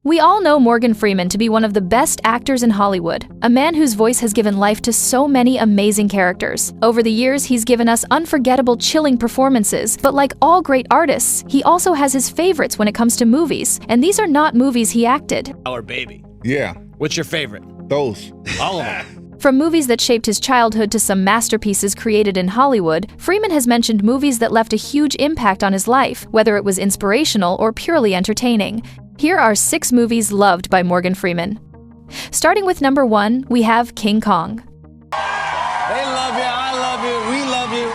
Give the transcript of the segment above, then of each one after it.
We all know Morgan Freeman to be one of the best actors in Hollywood, a man whose voice has given life to so many amazing characters. Over the years, he's given us unforgettable, chilling performances, but like all great artists, he also has his favorites when it comes to movies, and these are not movies he acted. Our baby. Yeah. What's your favorite? Those. All of them. From movies that shaped his childhood to some masterpieces created in Hollywood, Freeman has mentioned movies that left a huge impact on his life, whether it was inspirational or purely entertaining. Here are 6 movies loved by Morgan Freeman. Starting with number 1, we have King Kong. They love you, I love you, we love you.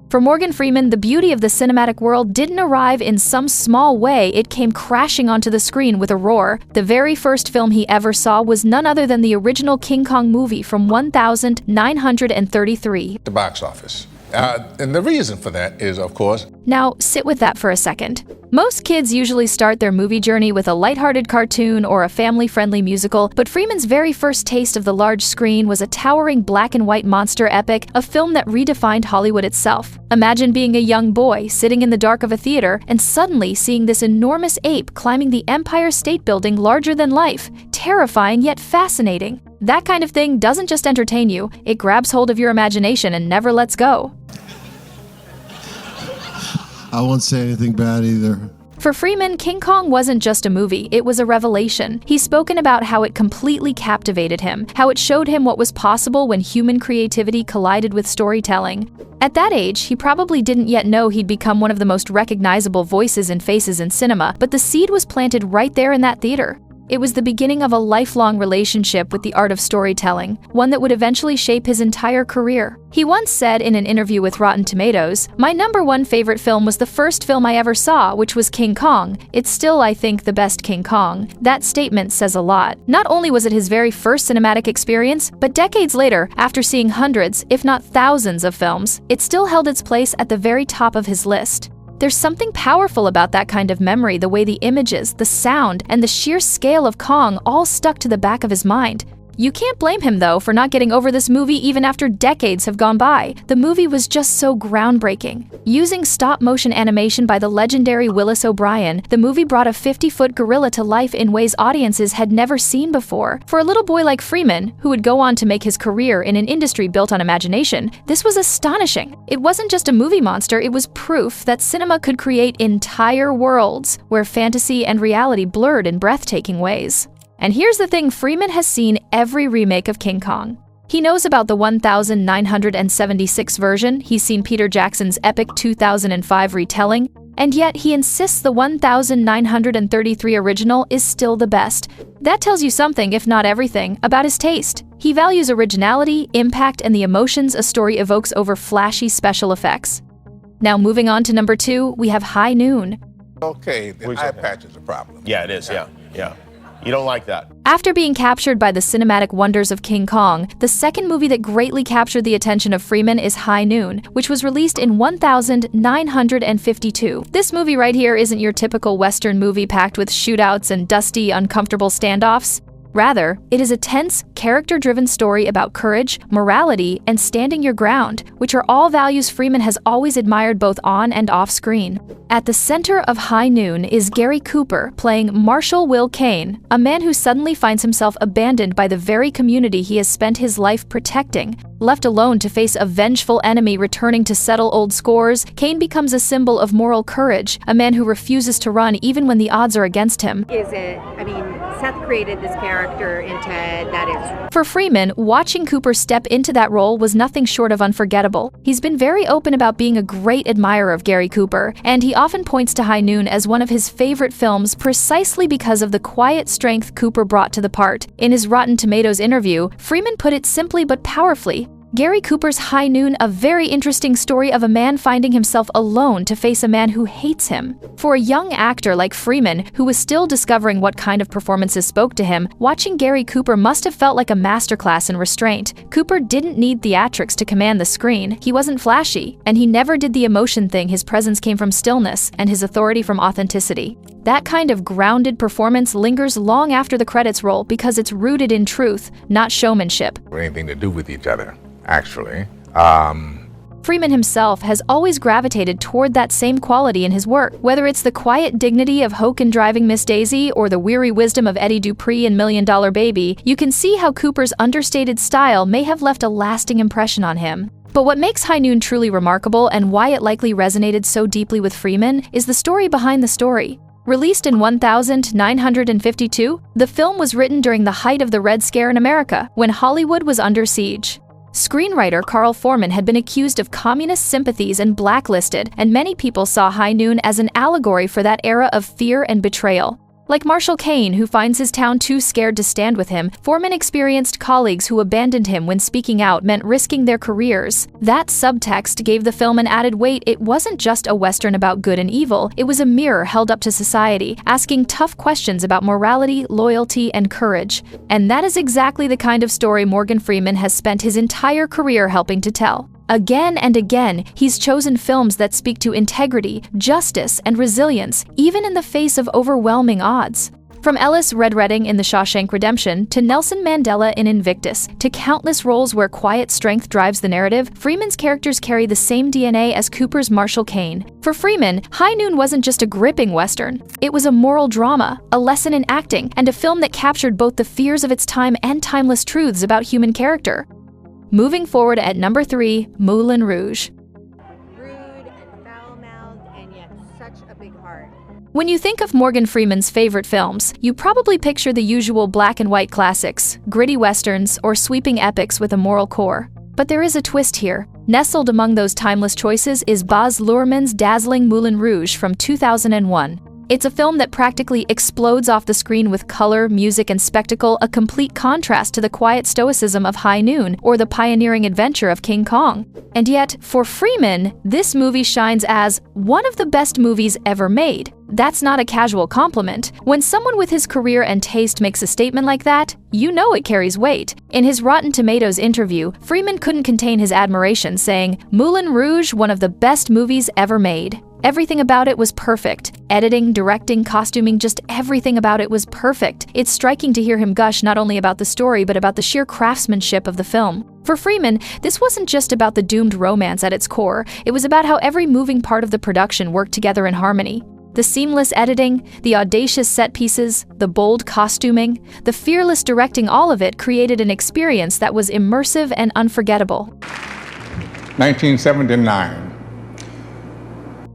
For Morgan Freeman, the beauty of the cinematic world didn't arrive in some small way, it came crashing onto the screen with a roar. The very first film he ever saw was none other than the original King Kong movie from 1933. The box office. And the reason for that is, of course... Now, sit with that for a second. Most kids usually start their movie journey with a lighthearted cartoon or a family-friendly musical, but Freeman's very first taste of the large screen was a towering black and white monster epic, a film that redefined Hollywood itself. Imagine being a young boy sitting in the dark of a theater and suddenly seeing this enormous ape climbing the Empire State Building larger than life, terrifying yet fascinating. That kind of thing doesn't just entertain you, it grabs hold of your imagination and never lets go. I won't say anything bad either. For Freeman, King Kong wasn't just a movie, it was a revelation. He's spoken about how it completely captivated him, how it showed him what was possible when human creativity collided with storytelling. At that age, he probably didn't yet know he'd become one of the most recognizable voices and faces in cinema, but the seed was planted right there in that theater. It was the beginning of a lifelong relationship with the art of storytelling, one that would eventually shape his entire career. He once said in an interview with Rotten Tomatoes, "My number 1 favorite film was the first film I ever saw, which was King Kong. It's still, I think, the best King Kong." That statement says a lot. Not only was it his very first cinematic experience, but decades later, after seeing hundreds, if not thousands of films, it still held its place at the very top of his list. There's something powerful about that kind of memory, the way the images, the sound, and the sheer scale of Kong all stuck to the back of his mind. You can't blame him, though, for not getting over this movie even after decades have gone by. The movie was just so groundbreaking. Using stop-motion animation by the legendary Willis O'Brien, the movie brought a 50-foot gorilla to life in ways audiences had never seen before. For a little boy like Freeman, who would go on to make his career in an industry built on imagination, this was astonishing. It wasn't just a movie monster, it was proof that cinema could create entire worlds where fantasy and reality blurred in breathtaking ways. And here's the thing, Freeman has seen every remake of King Kong. He knows about the 1976 version, he's seen Peter Jackson's epic 2005 retelling, and yet he insists the 1933 original is still the best. That tells you something, if not everything, about his taste. He values originality, impact, and the emotions a story evokes over flashy special effects. Now moving on to number 2, we have High Noon. Okay, the eye patch is a problem. Yeah, it is, yeah. You don't like that. After being captured by the cinematic wonders of King Kong, the second movie that greatly captured the attention of Freeman is High Noon, which was released in 1952. This movie right here isn't your typical Western movie packed with shootouts and dusty, uncomfortable standoffs. Rather, it is a tense, character-driven story about courage, morality, and standing your ground, which are all values Freeman has always admired both on and off screen. At the center of High Noon is Gary Cooper playing Marshall Will Kane, a man who suddenly finds himself abandoned by the very community he has spent his life protecting. Left alone to face a vengeful enemy returning to settle old scores, Kane becomes a symbol of moral courage, a man who refuses to run even when the odds are against him. Seth created this character into that is. For Freeman, watching Cooper step into that role was nothing short of unforgettable. He's been very open about being a great admirer of Gary Cooper, and he often points to High Noon as one of his favorite films precisely because of the quiet strength Cooper brought to the part. In his Rotten Tomatoes interview, Freeman put it simply but powerfully. Gary Cooper's High Noon, a very interesting story of a man finding himself alone to face a man who hates him. For a young actor like Freeman, who was still discovering what kind of performances spoke to him, watching Gary Cooper must have felt like a masterclass in restraint. Cooper didn't need theatrics to command the screen, he wasn't flashy, and he never did the emotion thing. His presence came from stillness, and his authority from authenticity. That kind of grounded performance lingers long after the credits roll because it's rooted in truth, not showmanship. Anything to do with each other, actually. Freeman himself has always gravitated toward that same quality in his work. Whether it's the quiet dignity of Hoke in Driving Miss Daisy or the weary wisdom of Eddie Dupree in $1 Million Baby, you can see how Cooper's understated style may have left a lasting impression on him. But what makes High Noon truly remarkable and why it likely resonated so deeply with Freeman is the story behind the story. Released in 1952, the film was written during the height of the Red Scare in America, when Hollywood was under siege. Screenwriter Carl Foreman had been accused of communist sympathies and blacklisted, and many people saw High Noon as an allegory for that era of fear and betrayal. Like Marshall Kane, who finds his town too scared to stand with him, Foreman experienced colleagues who abandoned him when speaking out meant risking their careers. That subtext gave the film an added weight. It wasn't just a Western about good and evil, it was a mirror held up to society, asking tough questions about morality, loyalty, and courage. And that is exactly the kind of story Morgan Freeman has spent his entire career helping to tell. Again and again, he's chosen films that speak to integrity, justice, and resilience, even in the face of overwhelming odds. From Ellis Red Redding in The Shawshank Redemption to Nelson Mandela in Invictus, to countless roles where quiet strength drives the narrative, Freeman's characters carry the same DNA as Cooper's Marshall Kane. For Freeman, High Noon wasn't just a gripping Western. It was a moral drama, a lesson in acting, and a film that captured both the fears of its time and timeless truths about human character. Moving forward at number 3, Moulin Rouge. Rude and foul-mouthed, and yet such a big heart. When you think of Morgan Freeman's favorite films, you probably picture the usual black and white classics, gritty westerns, or sweeping epics with a moral core. But there is a twist here. Nestled among those timeless choices is Baz Luhrmann's dazzling Moulin Rouge from 2001. It's a film that practically explodes off the screen with color, music, and spectacle, a complete contrast to the quiet stoicism of High Noon or the pioneering adventure of King Kong. And yet, for Freeman, this movie shines as one of the best movies ever made. That's not a casual compliment. When someone with his career and taste makes a statement like that, you know it carries weight. In his Rotten Tomatoes interview, Freeman couldn't contain his admiration, saying, "Moulin Rouge, one of the best movies ever made. Everything about it was perfect. Editing, directing, costuming, just everything about it was perfect." It's striking to hear him gush not only about the story, but about the sheer craftsmanship of the film. For Freeman, this wasn't just about the doomed romance at its core. It was about how every moving part of the production worked together in harmony. The seamless editing, the audacious set pieces, the bold costuming, the fearless directing, all of it created an experience that was immersive and unforgettable. 1979.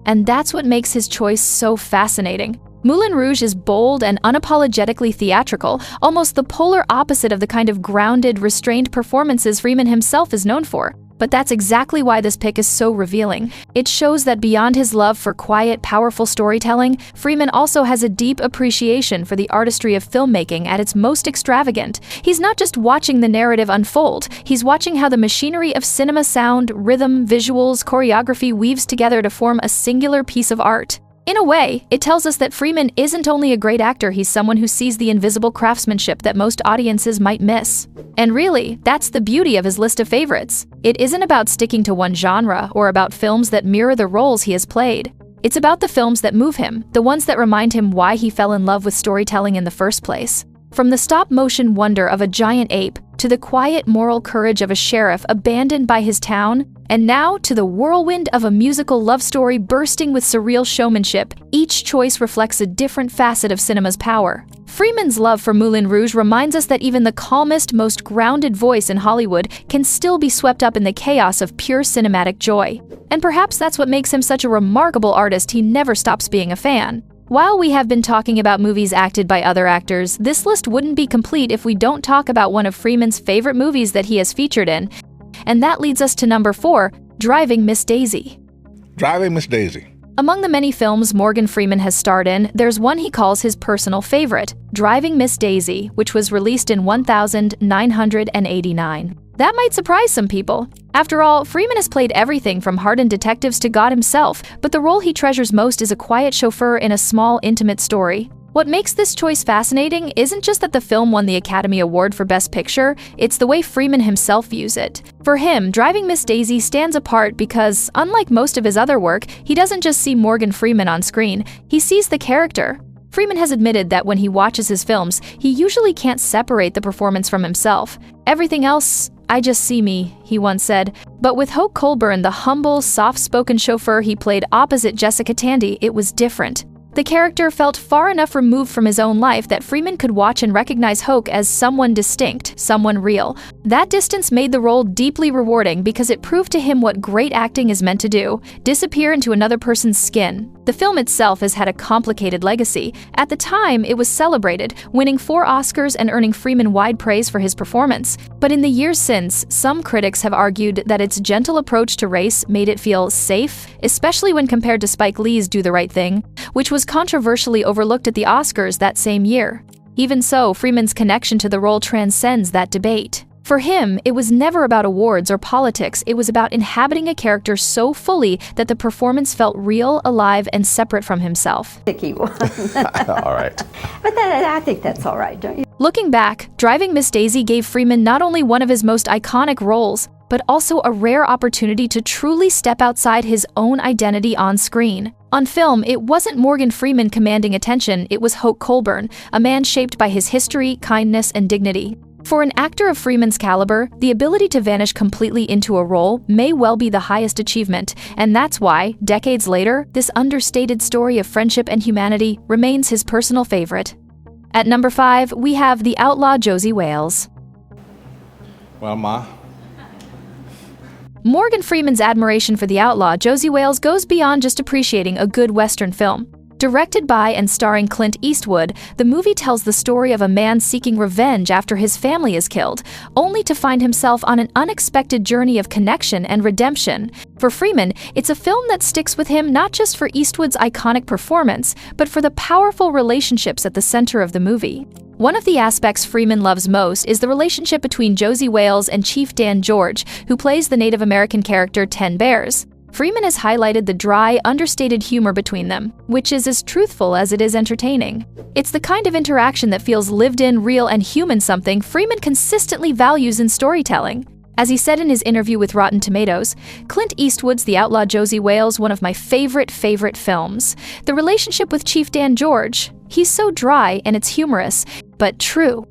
And that's what makes his choice so fascinating. Moulin Rouge is bold and unapologetically theatrical, almost the polar opposite of the kind of grounded, restrained performances Freeman himself is known for. But that's exactly why this pick is so revealing. It shows that beyond his love for quiet, powerful storytelling, Freeman also has a deep appreciation for the artistry of filmmaking at its most extravagant. He's not just watching the narrative unfold, he's watching how the machinery of cinema, sound, rhythm, visuals, choreography weaves together to form a singular piece of art. In a way, it tells us that Freeman isn't only a great actor, he's someone who sees the invisible craftsmanship that most audiences might miss. And really, that's the beauty of his list of favorites. It isn't about sticking to one genre or about films that mirror the roles he has played. It's about the films that move him, the ones that remind him why he fell in love with storytelling in the first place. From the stop-motion wonder of a giant ape, to the quiet moral courage of a sheriff abandoned by his town, and now to the whirlwind of a musical love story bursting with surreal showmanship, each choice reflects a different facet of cinema's power. Freeman's love for Moulin Rouge reminds us that even the calmest, most grounded voice in Hollywood can still be swept up in the chaos of pure cinematic joy. And perhaps that's what makes him such a remarkable artist. He never stops being a fan. While we have been talking about movies acted by other actors, this list wouldn't be complete if we don't talk about one of Freeman's favorite movies that he has featured in. And that leads us to number 4, Driving Miss Daisy. Driving Miss Daisy. Among the many films Morgan Freeman has starred in, there's one he calls his personal favorite, Driving Miss Daisy, which was released in 1989. That might surprise some people. After all, Freeman has played everything from hardened detectives to God himself, but the role he treasures most is a quiet chauffeur in a small, intimate story. What makes this choice fascinating isn't just that the film won the Academy Award for Best Picture, it's the way Freeman himself views it. For him, Driving Miss Daisy stands apart because, unlike most of his other work, he doesn't just see Morgan Freeman on screen, he sees the character. Freeman has admitted that when he watches his films, he usually can't separate the performance from himself. Everything else "I just see me," he once said. But with Hoke Colburn, the humble, soft-spoken chauffeur he played opposite Jessica Tandy, it was different. The character felt far enough removed from his own life that Freeman could watch and recognize Hoke as someone distinct, someone real. That distance made the role deeply rewarding because it proved to him what great acting is meant to do: disappear into another person's skin. The film itself has had a complicated legacy. At the time, it was celebrated, winning 4 Oscars and earning Freeman wide praise for his performance. But in the years since, some critics have argued that its gentle approach to race made it feel safe, especially when compared to Spike Lee's Do the Right Thing, which was controversially overlooked at the Oscars that same year. Even so, Freeman's connection to the role transcends that debate. For him, it was never about awards or politics. It was about inhabiting a character so fully that the performance felt real, alive, and separate from himself. Picky one. All right. But I think that's all right, don't you? Looking back, Driving Miss Daisy gave Freeman not only one of his most iconic roles, but also a rare opportunity to truly step outside his own identity on screen. On film, it wasn't Morgan Freeman commanding attention, it was Hoke Colburn, a man shaped by his history, kindness, and dignity. For an actor of Freeman's caliber, the ability to vanish completely into a role may well be the highest achievement, and that's why, decades later, this understated story of friendship and humanity remains his personal favorite. At number 5, we have the outlaw Josie Wales. Well, Ma. Morgan Freeman's admiration for the outlaw Josie Wales goes beyond just appreciating a good Western film. Directed by and starring Clint Eastwood, the movie tells the story of a man seeking revenge after his family is killed, only to find himself on an unexpected journey of connection and redemption. For Freeman, it's a film that sticks with him not just for Eastwood's iconic performance, but for the powerful relationships at the center of the movie. One of the aspects Freeman loves most is the relationship between Josie Wales and Chief Dan George, who plays the Native American character Ten Bears. Freeman has highlighted the dry, understated humor between them, which is as truthful as it is entertaining. It's the kind of interaction that feels lived in, real, and human, something Freeman consistently values in storytelling. As he said in his interview with Rotten Tomatoes, Clint Eastwood's The Outlaw Josie Wales, one of my favorite films. The relationship with Chief Dan George, he's so dry and it's humorous, but true.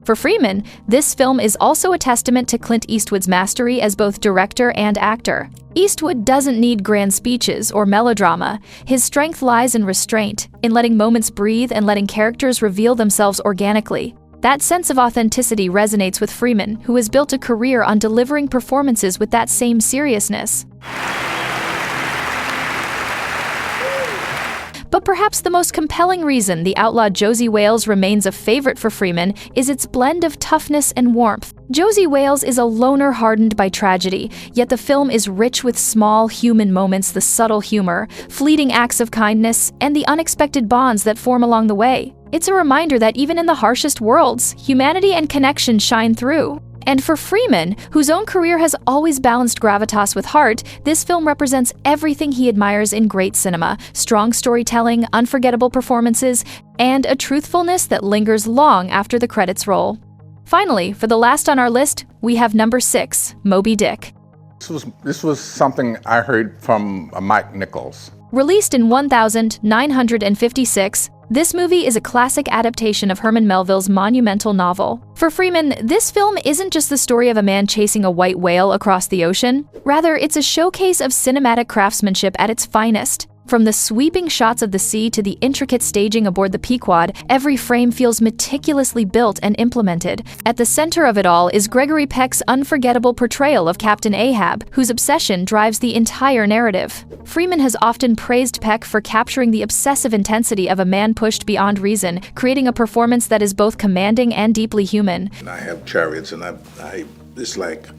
For Freeman, this film is also a testament to Clint Eastwood's mastery as both director and actor. Eastwood doesn't need grand speeches or melodrama. His strength lies in restraint, in letting moments breathe and letting characters reveal themselves organically. That sense of authenticity resonates with Freeman, who has built a career on delivering performances with that same seriousness. But perhaps the most compelling reason The Outlaw Josie Wales remains a favorite for Freeman is its blend of toughness and warmth. Josie Wales is a loner hardened by tragedy, yet the film is rich with small human moments, the subtle humor, fleeting acts of kindness, and the unexpected bonds that form along the way. It's a reminder that even in the harshest worlds, humanity and connection shine through. And for Freeman, whose own career has always balanced gravitas with heart, this film represents everything he admires in great cinema: strong storytelling, unforgettable performances, and a truthfulness that lingers long after the credits roll. Finally, for the last on our list, we have number 6, Moby Dick. This was something I heard from Mike Nichols. Released in 1956, this movie is a classic adaptation of Herman Melville's monumental novel. For Freeman, this film isn't just the story of a man chasing a white whale across the ocean. Rather, it's a showcase of cinematic craftsmanship at its finest. From the sweeping shots of the sea to the intricate staging aboard the Pequod, every frame feels meticulously built and implemented. At the center of it all is Gregory Peck's unforgettable portrayal of Captain Ahab, whose obsession drives the entire narrative. Freeman has often praised Peck for capturing the obsessive intensity of a man pushed beyond reason, creating a performance that is both commanding and deeply human. I have chariots, and it's like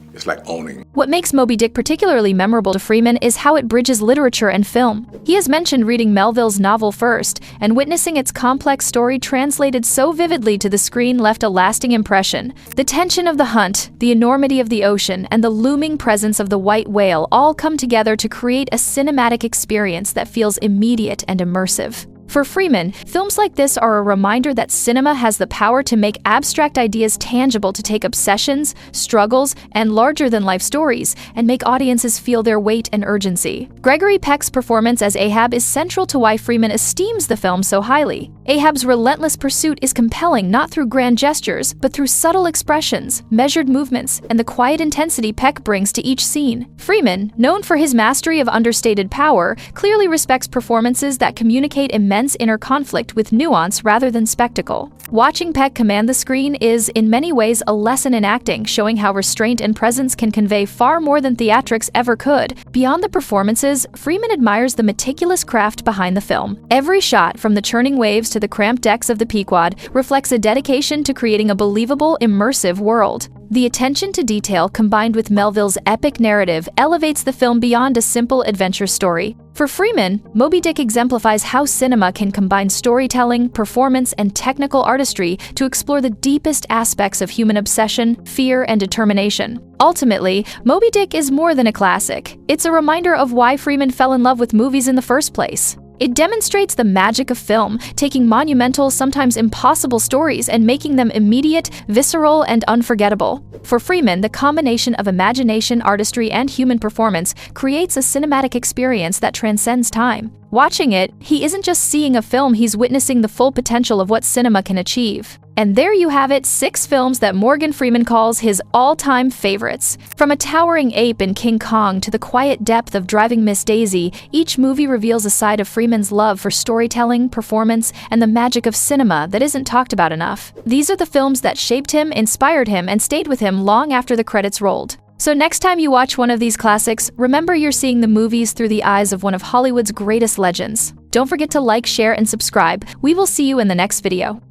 owning. What makes Moby Dick particularly memorable to Freeman is how it bridges literature and film. He has mentioned reading Melville's novel first, and witnessing its complex story translated so vividly to the screen left a lasting impression. The tension of the hunt, the enormity of the ocean, and the looming presence of the white whale all come together to create a cinematic experience that feels immediate and immersive. For Freeman, films like this are a reminder that cinema has the power to make abstract ideas tangible, to take obsessions, struggles, and larger-than-life stories and make audiences feel their weight and urgency. Gregory Peck's performance as Ahab is central to why Freeman esteems the film so highly. Ahab's relentless pursuit is compelling not through grand gestures, but through subtle expressions, measured movements, and the quiet intensity Peck brings to each scene. Freeman, known for his mastery of understated power, clearly respects performances that communicate immense inner conflict with nuance rather than spectacle. Watching Peck command the screen is, in many ways, a lesson in acting, showing how restraint and presence can convey far more than theatrics ever could. Beyond the performances, Freeman admires the meticulous craft behind the film. Every shot, from the churning waves to the cramped decks of the Pequod, reflects a dedication to creating a believable, immersive world. The attention to detail, combined with Melville's epic narrative, elevates the film beyond a simple adventure story. For Freeman, Moby Dick exemplifies how cinema can combine storytelling, performance, and technical artistry to explore the deepest aspects of human obsession, fear, and determination. Ultimately, Moby Dick is more than a classic. It's a reminder of why Freeman fell in love with movies in the first place. It demonstrates the magic of film, taking monumental, sometimes impossible stories and making them immediate, visceral, and unforgettable. For Freeman, the combination of imagination, artistry, and human performance creates a cinematic experience that transcends time. Watching it, he isn't just seeing a film, he's witnessing the full potential of what cinema can achieve. And there you have it, 6 films that Morgan Freeman calls his all-time favorites. From a towering ape in King Kong to the quiet depth of Driving Miss Daisy, each movie reveals a side of Freeman's love for storytelling, performance, and the magic of cinema that isn't talked about enough. These are the films that shaped him, inspired him, and stayed with him long after the credits rolled. So next time you watch one of these classics, remember you're seeing the movies through the eyes of one of Hollywood's greatest legends. Don't forget to like, share, and subscribe. We will see you in the next video.